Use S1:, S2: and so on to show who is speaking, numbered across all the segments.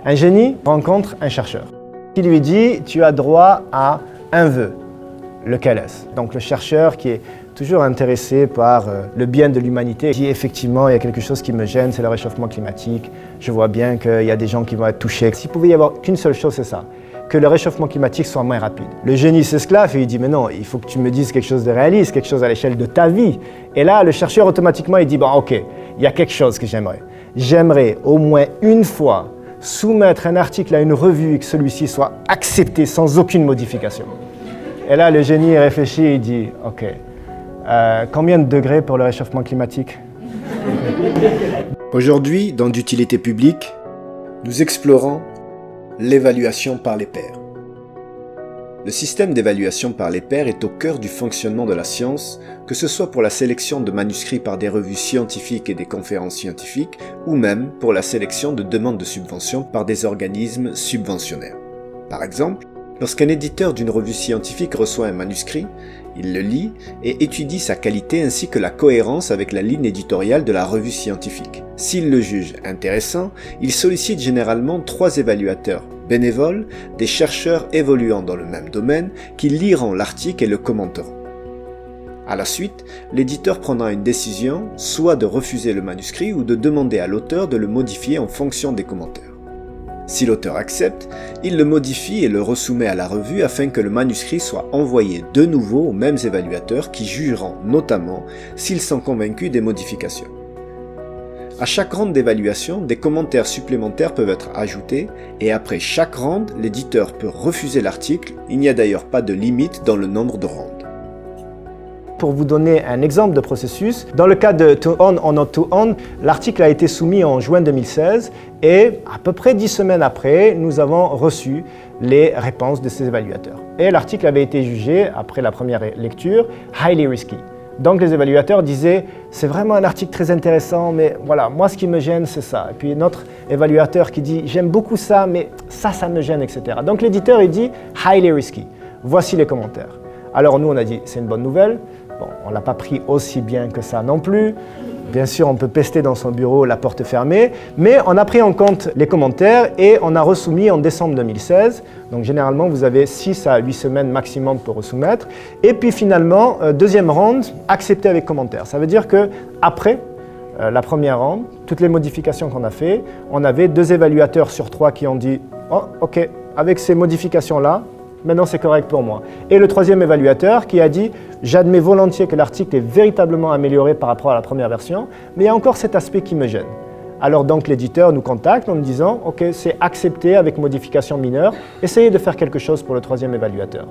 S1: Un génie rencontre un chercheur qui lui dit « tu as droit à un vœu ». Lequel est-ce? Donc le chercheur qui est toujours intéressé par le bien de l'humanité dit effectivement il y a quelque chose qui me gêne, c'est le réchauffement climatique. Je vois bien qu'il y a des gens qui vont être touchés. S'il pouvait y avoir qu'une seule chose, c'est ça, que le réchauffement climatique soit moins rapide. Le génie s'esclaffe et il dit mais non, il faut que tu me dises quelque chose de réaliste, quelque chose à l'échelle de ta vie. Et là le chercheur automatiquement il dit bon ok, il y a quelque chose que j'aimerais. J'aimerais au moins une fois soumettre un article à une revue et que celui-ci soit accepté sans aucune modification. Et là, le génie réfléchit et dit « Ok, combien de degrés pour le réchauffement climatique ?»
S2: Aujourd'hui, dans d'utilité publique, nous explorons l'évaluation par les pairs. Le système d'évaluation par les pairs est au cœur du fonctionnement de la science, que ce soit pour la sélection de manuscrits par des revues scientifiques et des conférences scientifiques, ou même pour la sélection de demandes de subventions par des organismes subventionnaires. Par exemple, lorsqu'un éditeur d'une revue scientifique reçoit un manuscrit, il le lit et étudie sa qualité ainsi que la cohérence avec la ligne éditoriale de la revue scientifique. S'il le juge intéressant, il sollicite généralement 3 évaluateurs bénévoles, des chercheurs évoluant dans le même domaine, qui liront l'article et le commenteront. À la suite, l'éditeur prendra une décision, soit de refuser le manuscrit ou de demander à l'auteur de le modifier en fonction des commentaires. Si l'auteur accepte, il le modifie et le resoumet à la revue afin que le manuscrit soit envoyé de nouveau aux mêmes évaluateurs qui jugeront notamment s'ils sont convaincus des modifications. À chaque ronde d'évaluation, des commentaires supplémentaires peuvent être ajoutés et après chaque ronde, l'éditeur peut refuser l'article, il n'y a d'ailleurs pas de limite dans le nombre de rondes.
S1: Pour vous donner un exemple de processus, dans le cas de To On or Not To On, l'article a été soumis en juin 2016 et à peu près 10 semaines après, nous avons reçu les réponses de ces évaluateurs. Et l'article avait été jugé, après la première lecture, highly risky. Donc les évaluateurs disaient « c'est vraiment un article très intéressant, mais voilà, moi ce qui me gêne c'est ça ». Et puis notre évaluateur qui dit « j'aime beaucoup ça, mais ça me gêne, etc. » Donc l'éditeur il dit « highly risky ». Voici les commentaires. Alors nous on a dit « c'est une bonne nouvelle ». Bon, on ne l'a pas pris aussi bien que ça non plus. Bien sûr, on peut pester dans son bureau la porte fermée, mais on a pris en compte les commentaires et on a resoumis en décembre 2016. Donc généralement, vous avez 6 à 8 semaines maximum pour resoumettre. Et puis finalement, deuxième round, accepté avec commentaires. Ça veut dire qu'après la première round, toutes les modifications qu'on a fait, on avait 2 évaluateurs sur 3 qui ont dit « Oh, ok, avec ces modifications-là, maintenant c'est correct pour moi ». Et le troisième évaluateur qui a dit « j'admets volontiers que l'article est véritablement amélioré par rapport à la première version, mais il y a encore cet aspect qui me gêne ». Alors donc l'éditeur nous contacte en nous disant « ok, c'est accepté avec modification mineure, essayez de faire quelque chose pour le troisième évaluateur ».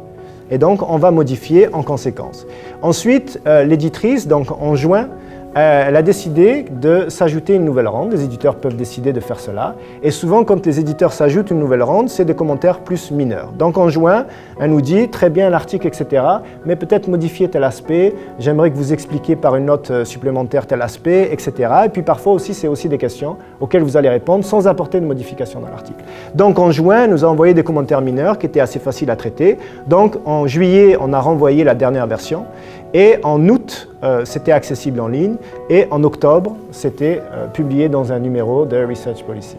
S1: Et donc on va modifier en conséquence. Ensuite, l'éditrice, donc en juin, elle a décidé de s'ajouter une nouvelle ronde. Les éditeurs peuvent décider de faire cela. Et souvent, quand les éditeurs s'ajoutent une nouvelle ronde, c'est des commentaires plus mineurs. Donc en juin, elle nous dit « très bien l'article, etc. mais peut-être modifier tel aspect. J'aimerais que vous expliquiez par une note supplémentaire tel aspect, etc. » Et puis parfois aussi, c'est aussi des questions auxquelles vous allez répondre sans apporter de modification dans l'article. Donc en juin, elle nous a envoyé des commentaires mineurs qui étaient assez faciles à traiter. Donc en juillet, on a renvoyé la dernière version. Et en août, c'était accessible en ligne. Et en octobre, c'était publié dans un numéro de Research Policy.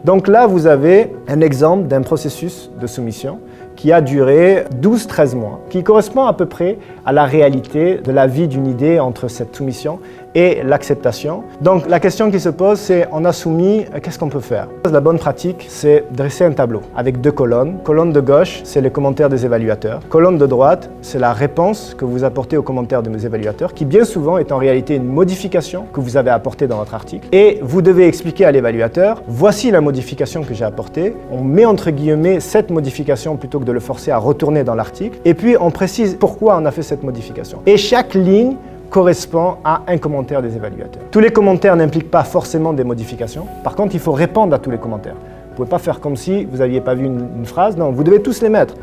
S1: Donc là, vous avez un exemple d'un processus de soumission qui a duré 12-13 mois, qui correspond à peu près à la réalité de la vie d'une idée entre cette soumission et l'acceptation. Donc la question qui se pose, c'est on a soumis, qu'est-ce qu'on peut faire? La bonne pratique, c'est dresser un tableau avec 2 colonnes. Colonne de gauche, c'est les commentaires des évaluateurs. Colonne de droite, c'est la réponse que vous apportez aux commentaires de mes évaluateurs, qui bien souvent est en réalité une modification que vous avez apportée dans votre article. Et vous devez expliquer à l'évaluateur, voici la modification que j'ai apportée. On met entre guillemets cette modification plutôt que de le forcer à retourner dans l'article. Et puis on précise pourquoi on a fait cette modification. Et chaque ligne correspond à un commentaire des évaluateurs. Tous les commentaires n'impliquent pas forcément des modifications. Par contre, il faut répondre à tous les commentaires. Vous ne pouvez pas faire comme si vous n'aviez pas vu une phrase. Non, vous devez tous les mettre.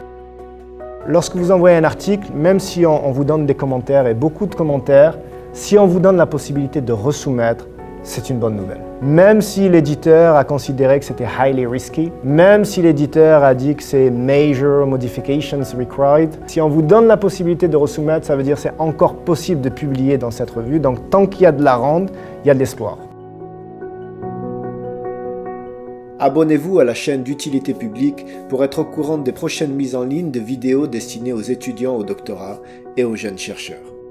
S1: Lorsque vous envoyez un article, même si on vous donne des commentaires et beaucoup de commentaires, si on vous donne la possibilité de resoumettre, c'est une bonne nouvelle. Même si l'éditeur a considéré que c'était highly risky, même si l'éditeur a dit que c'est major modifications required, si on vous donne la possibilité de resoumettre, ça veut dire que c'est encore possible de publier dans cette revue. Donc tant qu'il y a de la ronde, il y a de l'espoir.
S2: Abonnez-vous à la chaîne d'utilité publique pour être au courant des prochaines mises en ligne de vidéos destinées aux étudiants au doctorat et aux jeunes chercheurs.